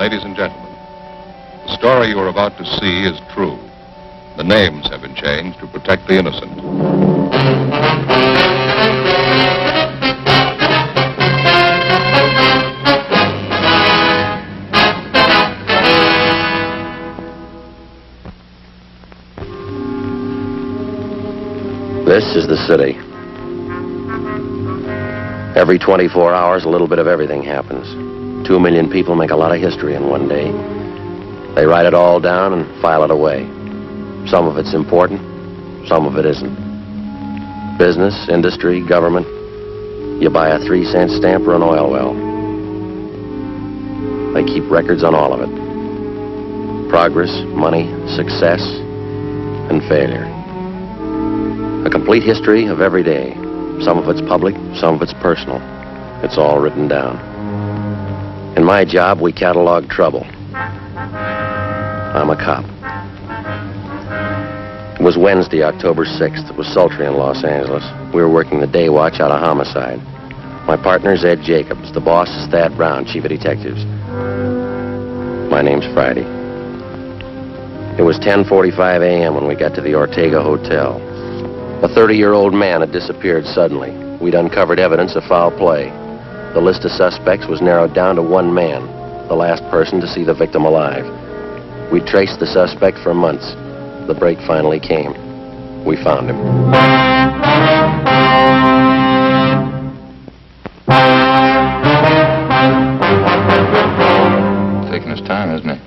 ladies and gentlemen, the story you are about to see is true. The names have been changed to protect the innocent. This is the city. Every 24 hours, a little bit of everything happens. 2 million people make a lot of history in one day. They write it all down and file it away. Some of it's important, some of it isn't. Business, industry, government. You buy a 3-cent stamp or an oil well. They keep records on all of it. Progress, money, success, and failure. A complete history of every day. Some of it's public, some of it's personal. It's all written down. In my job, we catalog trouble. I'm a cop. It was Wednesday, October 6th. It was sultry in Los Angeles. We were working the day watch out of homicide. My partner's Ed Jacobs. The boss is Thad Brown, chief of detectives. My name's Friday. It was 10:45 a.m. when we got to the Ortega Hotel. A 30-year-old man had disappeared suddenly. We'd uncovered evidence of foul play. The list of suspects was narrowed down to one man, the last person to see the victim alive. We traced the suspect for months. The break finally came. We found him. Taking his time, isn't he?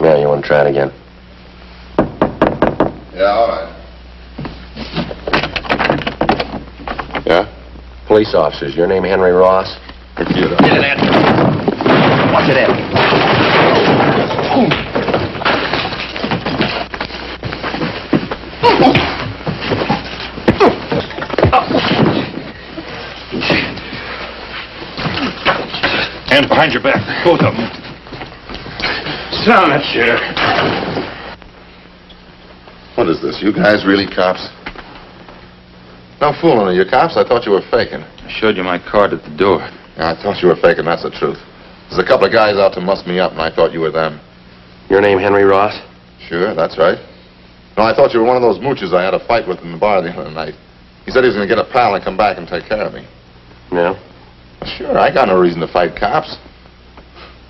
Yeah, you want to try it again? Yeah, all right. Yeah? Police officers. Your name Henry Ross? Computer. Get it, Ed. Watch it, Ed. Hands behind your back, both of them. Sit down in that chair. What is this? You guys really cops? No fooling with you cops. I thought you were faking. I showed you my card at the door. Yeah, I thought you were faking. That's the truth. There's a couple of guys out to muss me up, and I thought you were them. Your name Henry Ross? Sure, that's right. No, I thought you were one of those mooches I had a fight with in the bar the other night. He said he was going to get a pal and come back and take care of me. Yeah? Sure, I got no reason to fight cops.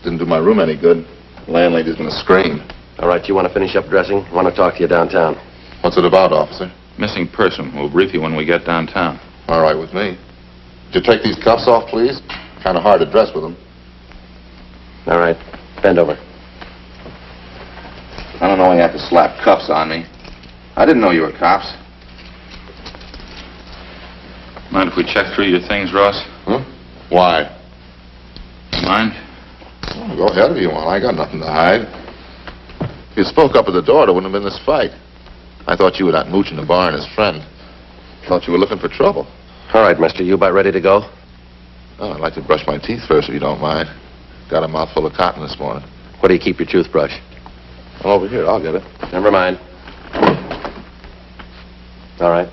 Didn't do my room any good. The landlady's going to scream. All right, you want to finish up dressing? I want to talk to you downtown. What's it about, officer? Missing person. We'll brief you when we get downtown. All right with me. Could you take these cuffs off, please? Kind of hard to dress with them. All right, bend over. I don't know why you have to slap cuffs on me. I didn't know you were cops. Mind if we check through your things, Ross? Huh? Why? Mind? Oh, go ahead if you want. I got nothing to hide. If you spoke up at the door, there wouldn't have been this fight. I thought you were that mooch in the bar and his friend. Thought you were looking for trouble. All right, mister, you about ready to go? Oh, I'd like to brush my teeth first, if you don't mind. Got a mouthful of cotton this morning. Where do you keep your toothbrush? Over here, I'll get it. Never mind. All right.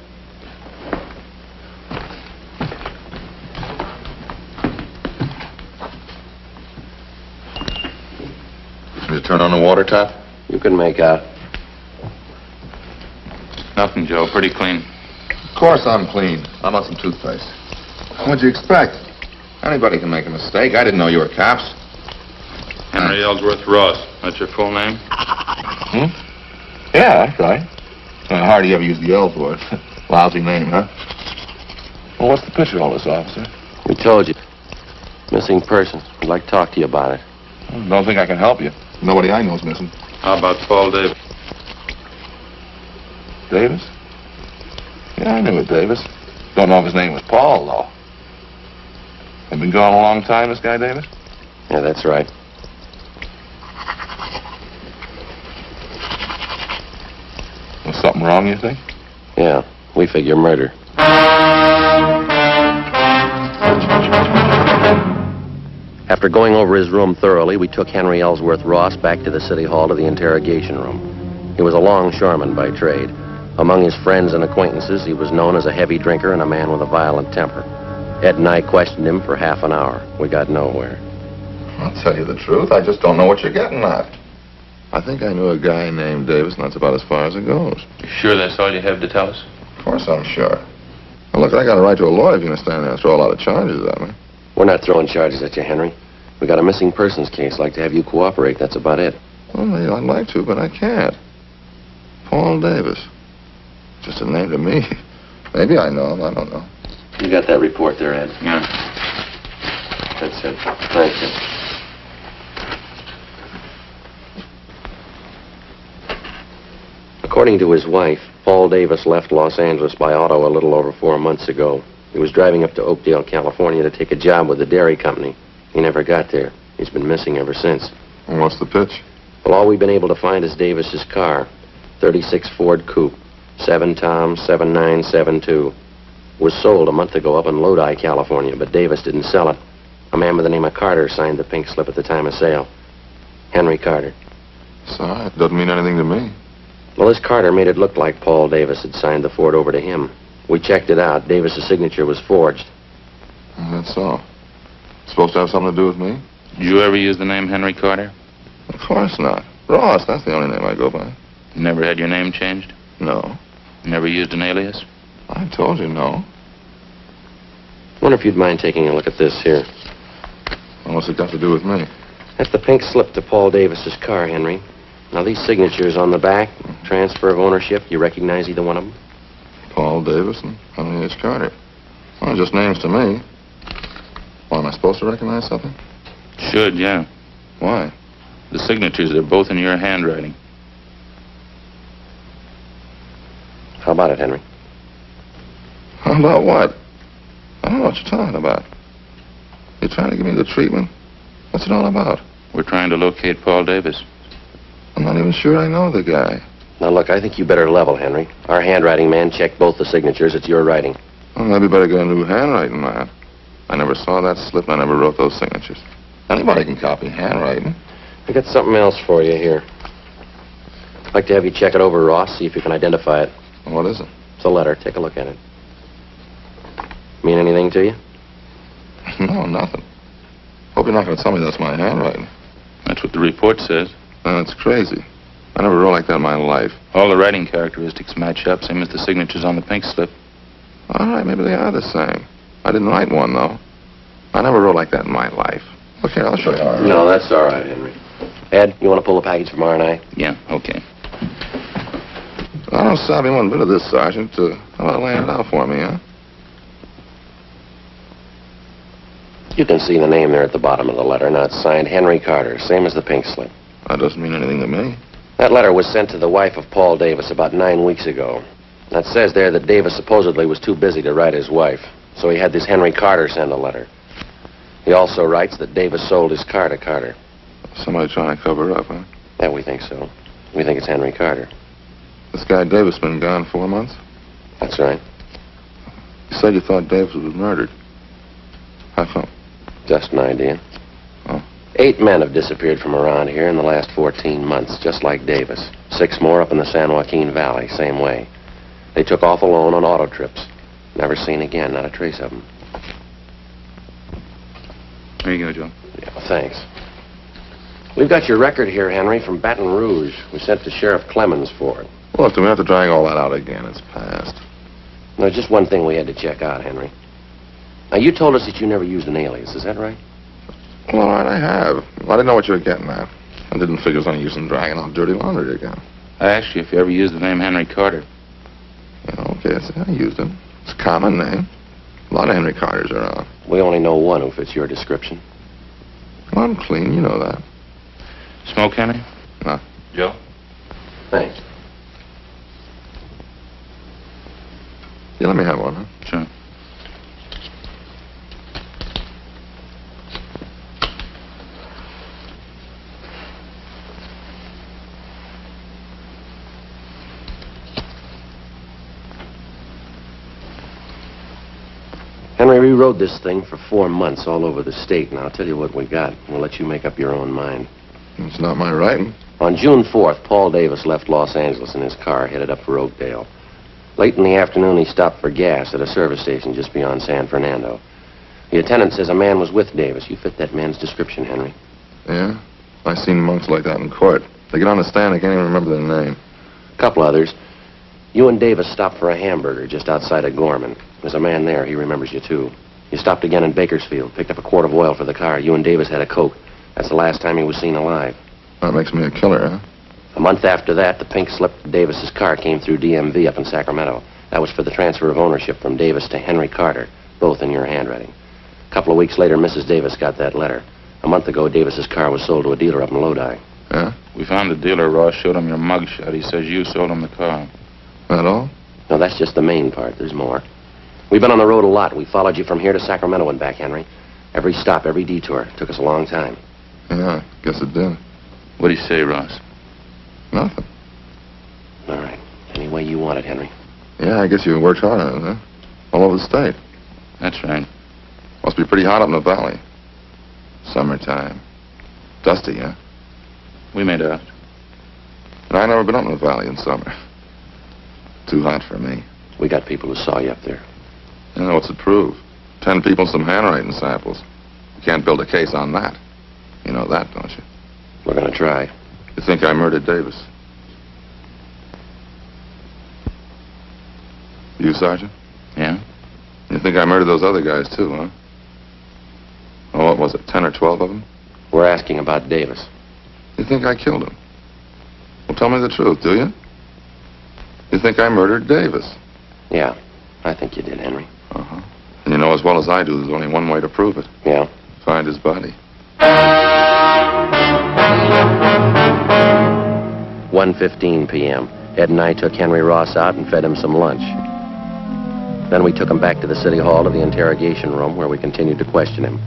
Can you turn on the water tap? You can make out. Nothing, Joe. Pretty clean. Of course I'm clean. I'm on some toothpaste. What'd you expect? Anybody can make a mistake. I didn't know you were cops. Henry Ellsworth Ross. That's your full name? Yeah, that's right. Hardly ever use the L for it. Lousy name, huh? Well, what's the picture of all this, officer? We told you. Missing person. We'd like to talk to you about it. Don't think I can help you. Nobody I know's missing. How about Paul Davis? Davis? Yeah, I knew it, Davis. Don't know if his name was Paul, though. Have been gone a long time, this guy, Davis? Yeah, that's right. Was something wrong, you think? Yeah, we figure murder. After going over his room thoroughly, we took Henry Ellsworth Ross back to the city hall to the interrogation room. He was a longshoreman by trade. Among his friends and acquaintances, he was known as a heavy drinker and a man with a violent temper. Ed and I questioned him for half an hour. We got nowhere. I'll tell you the truth. I just don't know what you're getting at. I think I knew a guy named Davis, and that's about as far as it goes. You sure that's all you have to tell us? Of course I'm sure. Well, look, I got a right to a lawyer if you're going to stand there and throw a lot of charges at me. We're not throwing charges at you, Henry. We got a missing persons case. Like to have you cooperate. That's about it. Well, I'd like to, but I can't. Paul Davis. Just a name to me. Maybe I know him. I don't know. You got that report there, Ed? Yeah. That's it. Thank you. According to his wife, Paul Davis left Los Angeles by auto a little over 4 months ago. He was driving up to Oakdale, California to take a job with the dairy company. He never got there. He's been missing ever since. And what's the pitch? Well, all we've been able to find is Davis's car. 36 Ford Coupe. 7 Tom 7972. Was sold a month ago up in Lodi, California, but Davis didn't sell it. A man by the name of Carter signed the pink slip at the time of sale. Henry Carter. Sorry, it doesn't mean anything to me. Well, this Carter made it look like Paul Davis had signed the Ford over to him. We checked it out. Davis's signature was forged. That's all. Supposed to have something to do with me? Did you ever use the name Henry Carter? Of course not. Ross, that's the only name I go by. You never had your name changed? No. Never used an alias? I told you no. Wonder if you'd mind taking a look at this here. What's it got to do with me? That's the pink slip to Paul Davis's car, Henry. Now, these signatures on the back, transfer of ownership, you recognize either one of them? Paul Davis and Henry H. Carter. Well, just names to me. Why, am I supposed to recognize something? Should, yeah. Why? The signatures are both in your handwriting. How about it, Henry? How about what? I don't know what you're talking about. You trying to give me the treatment? What's it all about? We're trying to locate Paul Davis. I'm not even sure I know the guy. Now, look, I think you better level, Henry. Our handwriting man checked both the signatures. It's your writing. Well, maybe better get a new handwriting, man. I never saw that slip, and I never wrote those signatures. Anybody can copy handwriting. I got something else for you here. I'd like to have you check it over, Ross, see if you can identify it. What is it? It's a letter. Take a look at it. Mean anything to you? No, nothing. Hope you're not going to tell me that's my handwriting. That's what the report says. That's crazy. I never wrote like that in my life. All the writing characteristics match up, same as the signatures on the pink slip. All right, maybe they are the same. I didn't write one, though. I never wrote like that in my life. Look here, I'll show you. No, that's all right, Henry. Ed, you want to pull a package from R&I? Yeah, okay. I don't savvy one bit of this, Sergeant. How about laying it out for me, huh? You can see the name there at the bottom of the letter. Now, it's signed Henry Carter, same as the pink slip. That doesn't mean anything to me. That letter was sent to the wife of Paul Davis about 9 weeks ago. That says there that Davis supposedly was too busy to write his wife, so he had this Henry Carter send a letter. He also writes that Davis sold his car to Carter. Somebody trying to cover up, huh? Yeah, we think so. We think it's Henry Carter. This guy Davis been gone 4 months? That's right. You said you thought Davis was murdered. How come? Just an idea. Oh. 8 men have disappeared from around here in the last 14 months, just like Davis. 6 more up in the San Joaquin Valley, same way. They took off alone on auto trips. Never seen again, not a trace of them. Here you go, Joe. Yeah, thanks. We've got your record here, Henry, from Baton Rouge. We sent to Sheriff Clemens for it. Look, do we have to drag all that out again? It's past. There's just one thing we had to check out, Henry. Now, you told us that you never used an alias, is that right? Well, all right, I have. Well, I didn't know what you were getting at. I didn't figure it was any use in dragging out dirty laundry again. I asked you if you ever used the name Henry Carter. Yeah, okay, I used it. It's a common name. A lot of Henry Carters around. We only know one who fits your description. Well, I'm clean, you know that. Smoke, Henry? No. Joe? Thanks. Yeah, let me have one, huh? Sure. Henry, we rode this thing for 4 months all over the state, and I'll tell you what we got. We'll let you make up your own mind. It's not my writing. On June 4th, Paul Davis left Los Angeles in his car, headed up for Oakdale. Late in the afternoon, he stopped for gas at a service station just beyond San Fernando. The attendant says a man was with Davis. You fit that man's description, Henry. Yeah? I seen monks like that in court. They get on the stand, they can't even remember their name. A couple others. You and Davis stopped for a hamburger just outside of Gorman. There's a man there. He remembers you, too. You stopped again in Bakersfield, picked up a quart of oil for the car. You and Davis had a Coke. That's the last time he was seen alive. That makes me a killer, huh? A month after that, the pink slip of Davis's car came through DMV up in Sacramento. That was for the transfer of ownership from Davis to Henry Carter, both in your handwriting. A couple of weeks later, Mrs. Davis got that letter. A month ago, Davis's car was sold to a dealer up in Lodi. Yeah? We found the dealer. Ross showed him your mugshot. He says you sold him the car. That all? No, that's just the main part. There's more. We've been on the road a lot. We followed you from here to Sacramento and back, Henry. Every stop, every detour. Took us a long time. Yeah, guess it did. What'd he say, Ross? Nothing. All right. Any way you want it, Henry. Yeah, I guess you worked hard on it, huh? All over the state. That's right. Must be pretty hot up in the valley. Summertime. Dusty, huh? We made out. And I never been up in the valley in summer. Too hot for me. We got people who saw you up there. You know, what's it prove? 10 people and some handwriting samples. You can't build a case on that. You know that, don't you? We're gonna try. You think I murdered Davis? You, Sergeant? Yeah? You think I murdered those other guys, too, huh? Oh, what was it, 10 or 12 of them? We're asking about Davis. You think I killed him? Well, tell me the truth, do you? You think I murdered Davis? Yeah, I think you did, Henry. Uh-huh. And you know as well as I do, there's only one way to prove it. Yeah? Find his body. 1:15 p.m. Ed and I took Henry Ross out and fed him some lunch. Then we took him back to the city hall to the interrogation room where we continued to question him.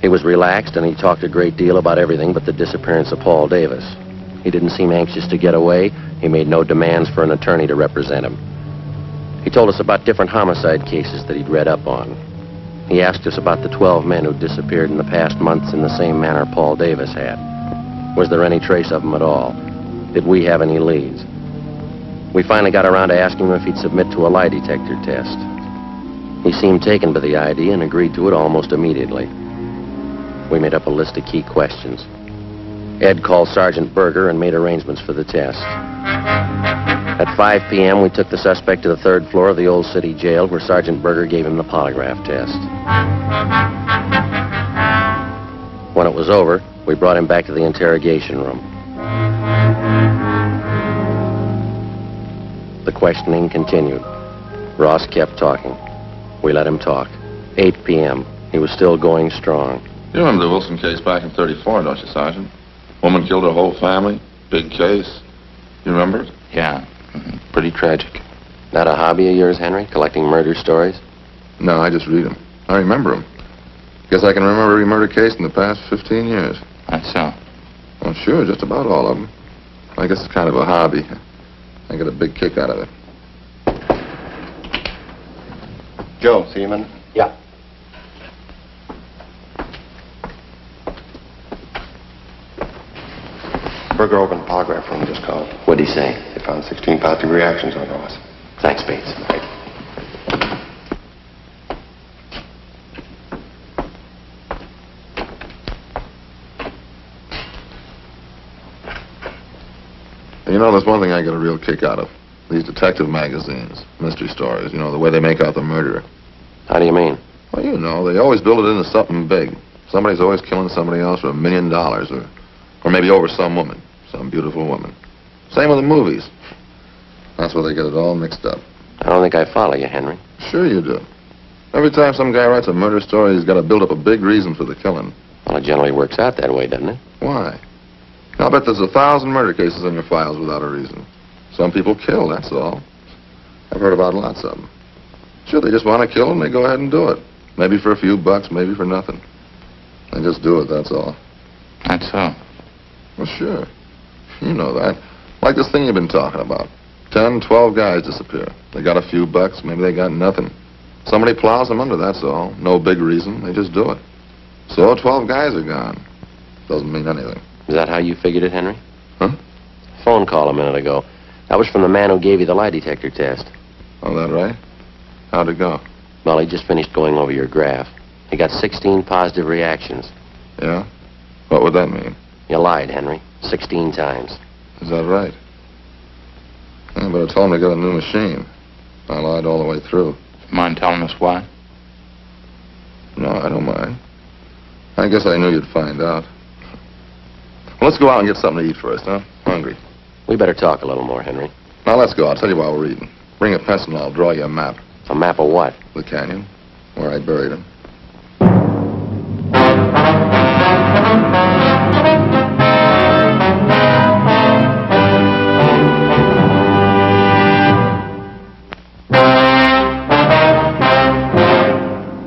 He was relaxed and he talked a great deal about everything but the disappearance of Paul Davis. He didn't seem anxious to get away. He made no demands for an attorney to represent him. He told us about different homicide cases that he'd read up on. He asked us about the 12 men who disappeared in the past months in the same manner Paul Davis had. Was there any trace of them at all? Did we have any leads? We finally got around to asking him if he'd submit to a lie detector test. He seemed taken by the idea and agreed to it almost immediately. We made up a list of key questions. Ed called Sergeant Berger and made arrangements for the test. At 5 p.m., we took the suspect to the 3rd floor of the old city jail where Sergeant Berger gave him the polygraph test. When it was over, we brought him back to the interrogation room. The questioning continued. Ross kept talking. We let him talk. 8 p.m. He was still going strong. You remember the Wilson case back in 34, don't you, Sergeant? Woman killed her whole family. Big case. You remember it? Yeah. Pretty tragic. Not a hobby of yours, Henry? Collecting murder stories? No, I just read them. I remember them. Guess I can remember every murder case in the past 15 years. That's so. Well, sure, just about all of them. I guess it's kind of a hobby. I get a big kick out of it. Joe, see you, man? Yeah. Berger opened the polygraph room, just called. What'd he say? They found 16 positive reactions on Ross. Thanks, Bates. You know, there's one thing I get a real kick out of. These detective magazines, mystery stories, you know, the way they make out the murderer. How do you mean? Well, you know, they always build it into something big. Somebody's always killing somebody else for $1 million or maybe over some woman, some beautiful woman. Same with the movies. That's where they get it all mixed up. I don't think I follow you, Henry. Sure you do. Every time some guy writes a murder story, he's got to build up a big reason for the killing. Well, it generally works out that way, doesn't it? Why? I'll bet there's 1,000 murder cases in your files without a reason. Some people kill, that's all. I've heard about lots of them. Sure, they just want to kill and they go ahead and do it. Maybe for a few bucks, maybe for nothing. They just do it, that's all. That's so. Well, sure. You know that. Like this thing you've been talking about. 10, 12 guys disappear. They got a few bucks, maybe they got nothing. Somebody plows them under, that's all. No big reason, they just do it. So 12 guys are gone. Doesn't mean anything. Is that how you figured it, Henry? Huh? Phone call a minute ago. That was from the man who gave you the lie detector test. Oh, that right? How'd it go? Well, he just finished going over your graph. You got 16 positive reactions. Yeah? What would that mean? You lied, Henry. 16 times. Is that right? Yeah, but I told him to get a new machine. I lied all the way through. Mind telling us why? No, I don't mind. I guess I knew you'd find out. Well, let's go out and get something to eat first, huh? Hungry. We better talk a little more, Henry. Now, let's go. I'll tell you while we're eating. Bring a pencil and I'll draw you a map. A map of what? The canyon, where I buried him.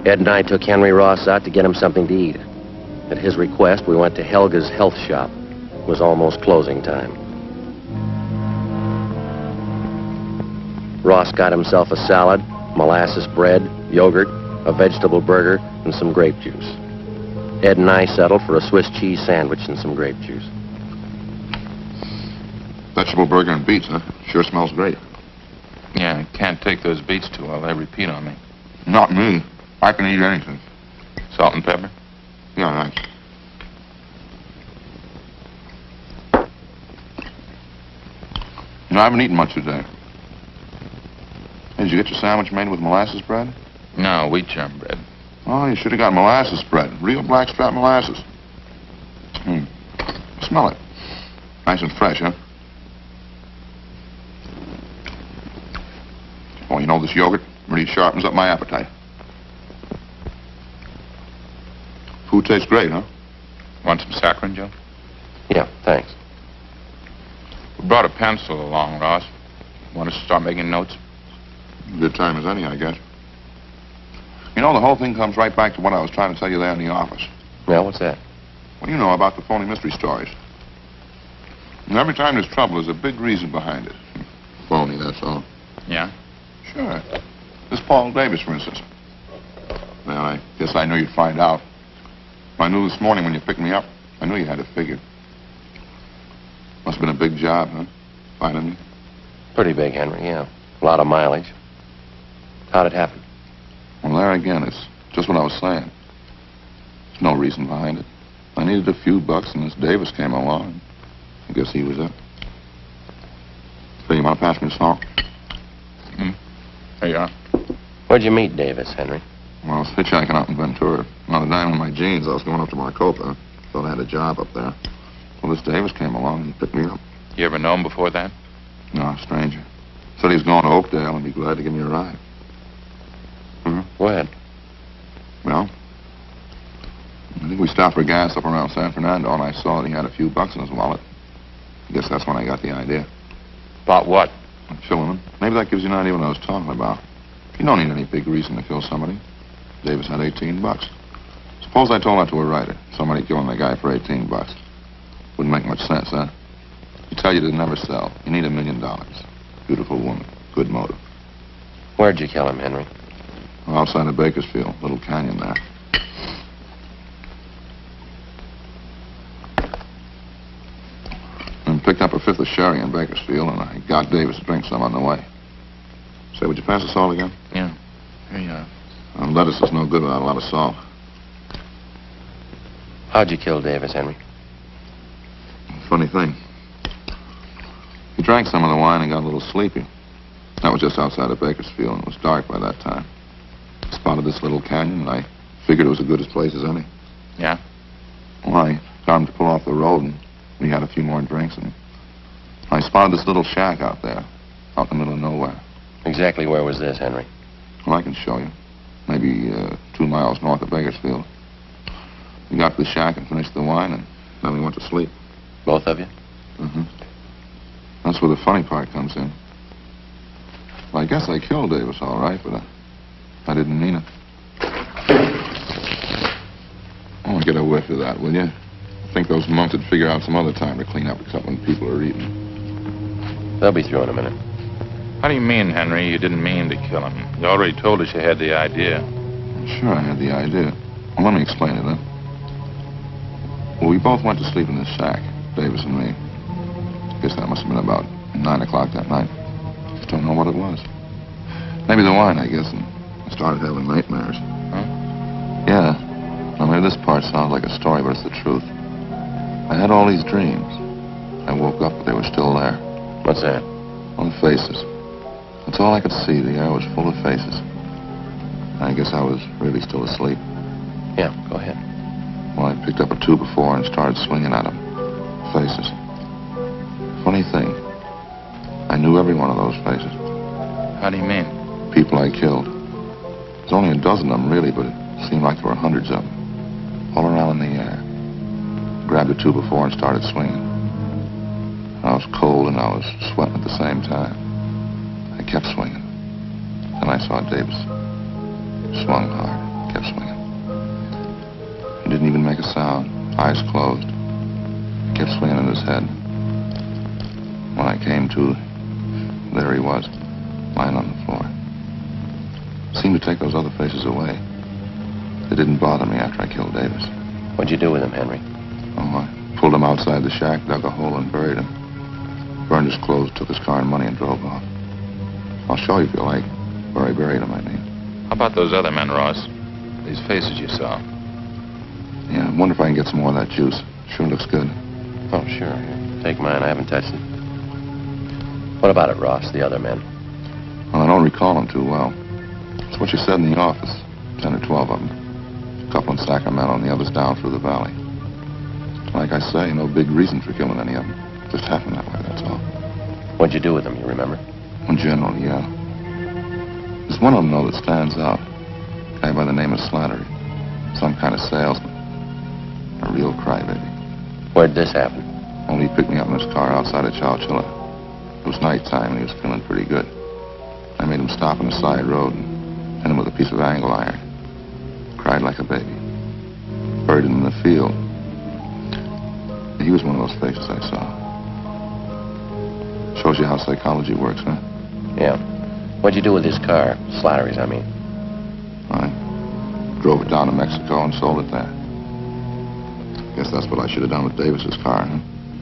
Ed and I took Henry Ross out to get him something to eat. At his request, we went to Helga's health shop. It was almost closing time. Ross got himself a salad, molasses bread, yogurt, a vegetable burger, and some grape juice. Ed and I settled for a Swiss cheese sandwich and some grape juice. Vegetable burger and beets, huh? Sure smells great. Yeah, I can't take those beets too well. They repeat on me. Not me. I can eat anything. Salt and pepper? Yeah, thanks. You know, I haven't eaten much today. Hey, did you get your sandwich made with molasses bread? No, wheat germ bread. Oh, you should have got molasses bread. Real blackstrap molasses. Smell it. Nice and fresh, huh? Oh, you know, this yogurt really sharpens up my appetite. Food tastes great, huh? Want some saccharin, Joe? Yeah, thanks. We brought a pencil along, Ross. Want us to start making notes? Good time as any, I guess. You know, the whole thing comes right back to what I was trying to tell you there in the office. Yeah, what's that? What do you know about the phony mystery stories? And every time there's trouble, there's a big reason behind it. Phony, that's all. Yeah? Sure. This Paul Davis, for instance. Well, I guess I knew you'd find out. I knew this morning when you picked me up. I knew you had it figured. Must have been a big job, huh? Finding me. Pretty big, Henry, yeah. A lot of mileage. How'd it happen? Well, there again, it's just what I was saying. There's no reason behind it. I needed a few bucks, and this Davis came along. I guess he was it. Hey, you want to pass me the salt? There you are. Where'd you meet Davis, Henry? Well, I was hitchhiking out in Ventura. On a dime in my jeans, I was going up to Maricopa. Thought I had a job up there. Well, this Davis came along and picked me up. You ever know him before that? No, a stranger. Said he was going to Oakdale and be glad to give me a ride. Go ahead. Well, I think we stopped for gas up around San Fernando, and I saw that he had a few bucks in his wallet. I guess that's when I got the idea. About what? Killing him. Maybe that gives you an idea what I was talking about. You don't need any big reason to kill somebody. Davis had 18 bucks. Suppose I told that to a writer. Somebody killing a guy for 18 bucks. Wouldn't make much sense, huh? You tell you to never sell. You need $1 million. Beautiful woman. Good motive. Where'd you kill him, Henry? Outside of Bakersfield. Little canyon there. And picked up a fifth of sherry in Bakersfield, and I got Davis to drink some on the way. Say, would you pass the salt again? Yeah. Here you are. Lettuce is no good without a lot of salt. How'd you kill Davis, Henry? Funny thing. He drank some of the wine and got a little sleepy. That was just outside of Bakersfield, and it was dark by that time. Spotted this little canyon, and I figured it was as good a place as any. Yeah? Well, I got him to pull off the road, and we had a few more drinks, and I spotted this little shack out there, out in the middle of nowhere. Exactly where was this, Henry? Well, I can show you. Maybe 2 miles north of Bakersfield. We got to the shack and finished the wine, and then we went to sleep. Both of you? Mm-hmm. That's where the funny part comes in. Well, I guess I killed Davis, all right, but I didn't mean it. Oh, get a whiff of that, will you? I think those monks would figure out some other time to clean up except when people are eating. They'll be through in a minute. How do you mean, Henry, you didn't mean to kill him? You already told us you had the idea. Sure, I had the idea. Well, let me explain it, then. Well, we both went to sleep in this shack, Davis and me. Guess that must have been about 9 o'clock that night. Just don't know what it was. Maybe the wine, I guess, and I started having nightmares. Huh? Yeah. Henry, this part sounds like a story, but it's the truth. I had all these dreams. I woke up, but they were still there. What's that? On faces. That's all I could see. The air was full of faces. I guess I was really still asleep. Yeah, go ahead. Well, I picked up a 2x4 and started swinging at them. Faces. Funny thing, I knew every one of those faces. How do you mean? People I killed. There's only a dozen of them, really, but it seemed like there were hundreds of them. All around in the air. Grabbed a 2x4 and started swinging. I was cold and I was sweating at the same time. I kept swinging. Then I saw Davis. Swung hard. Kept swinging. He didn't even make a sound. Eyes closed. Kept swinging at his head. When I came to, there he was, lying on the floor. Seemed to take those other faces away. They didn't bother me after I killed Davis. What'd you do with him, Henry? Oh, I pulled him outside the shack, dug a hole, and buried him. Burned his clothes, took his car and money, and drove off. I'll show you if you like. Where I buried him, I mean. How about those other men, Ross? These faces you saw. Yeah, I wonder if I can get some more of that juice. Sure looks good. Oh, sure. Here, take mine. I haven't touched it. What about it, Ross, the other men? Well, I don't recall them too well. It's what you said in the office. 10 or 12 of them. A couple in Sacramento and the others down through the valley. Like I say, no big reason for killing any of them. Just happened that way, that's all. What'd you do with them, you remember? In general, yeah. There's one of them, though, that stands out. A guy by the name of Slattery. Some kind of salesman. A real crybaby. Where'd this happen? Only he picked me up in his car outside of Chowchilla. It was nighttime and he was feeling pretty good. I made him stop on the side road and hit him with a piece of angle iron. Cried like a baby. Buried him in the field. He was one of those faces I saw. Shows you how psychology works, huh? Yeah. What'd you do with his car? Slattery's, I mean. I drove it down to Mexico and sold it there. Guess that's what I should have done with Davis's car, huh?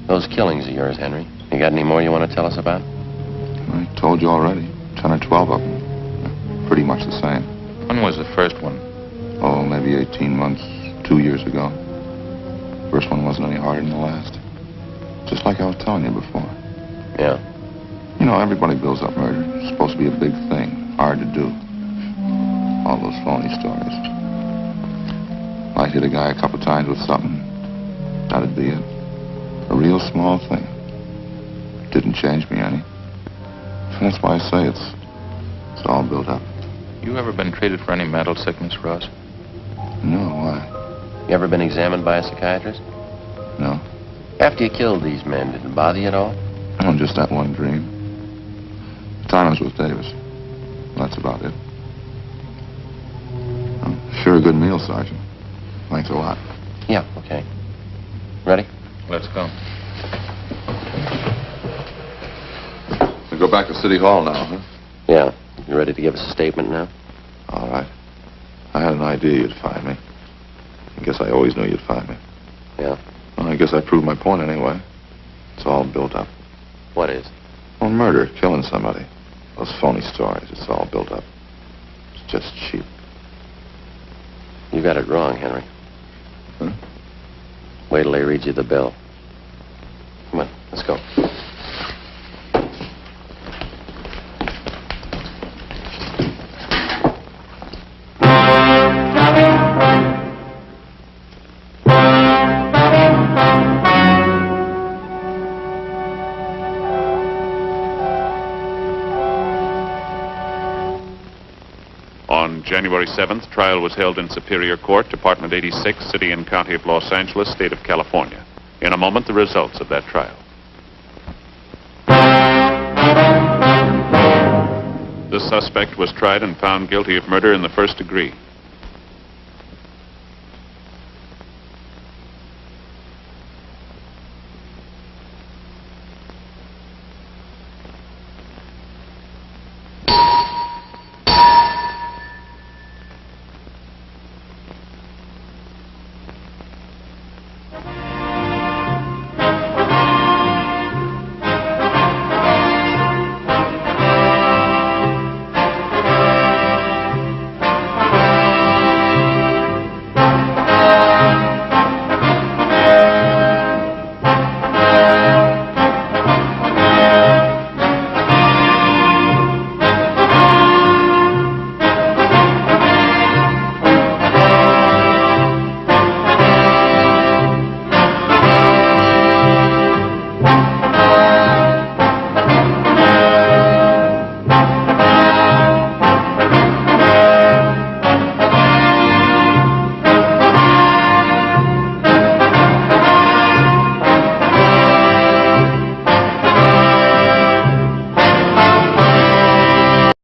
Those killings of yours, Henry. You got any more you want to tell us about? I told you already. 10 or 12 of them. Pretty much the same. When was the first one? Oh, maybe 18 months, 2 years ago. First one wasn't any harder than the last. Just like I was telling you before. Yeah. You know, everybody builds up murder. It's supposed to be a big thing. Hard to do. All those phony stories. Might hit a guy a couple times with something. That'd be it. A real small thing. Didn't change me any. That's why I say it's all built up. You ever been treated for any mental sickness, Ross? No, why? You ever been examined by a psychiatrist? No. After you killed these men, did it bother you at all? Oh, just that one dream. The time I was with Davis. That's about it. Oh, sure a good meal, Sergeant. Thanks a lot. Yeah, okay. Ready? Let's go. We go back to City Hall now, huh? Yeah. You ready to give us a statement now? All right. I had an idea you'd find me. I guess I always knew you'd find me. Yeah. Well, I guess I proved my point anyway. It's all built up. What is? Well, murder, killing somebody. Those phony stories, it's all built up. It's just cheap. You got it wrong, Henry. Huh? Wait till they read you the bill. Come on, let's go. On January 7th, trial was held in Superior Court, Department 86, City and County of Los Angeles, State of California. In a moment, the results of that trial. The suspect was tried and found guilty of murder in the first degree.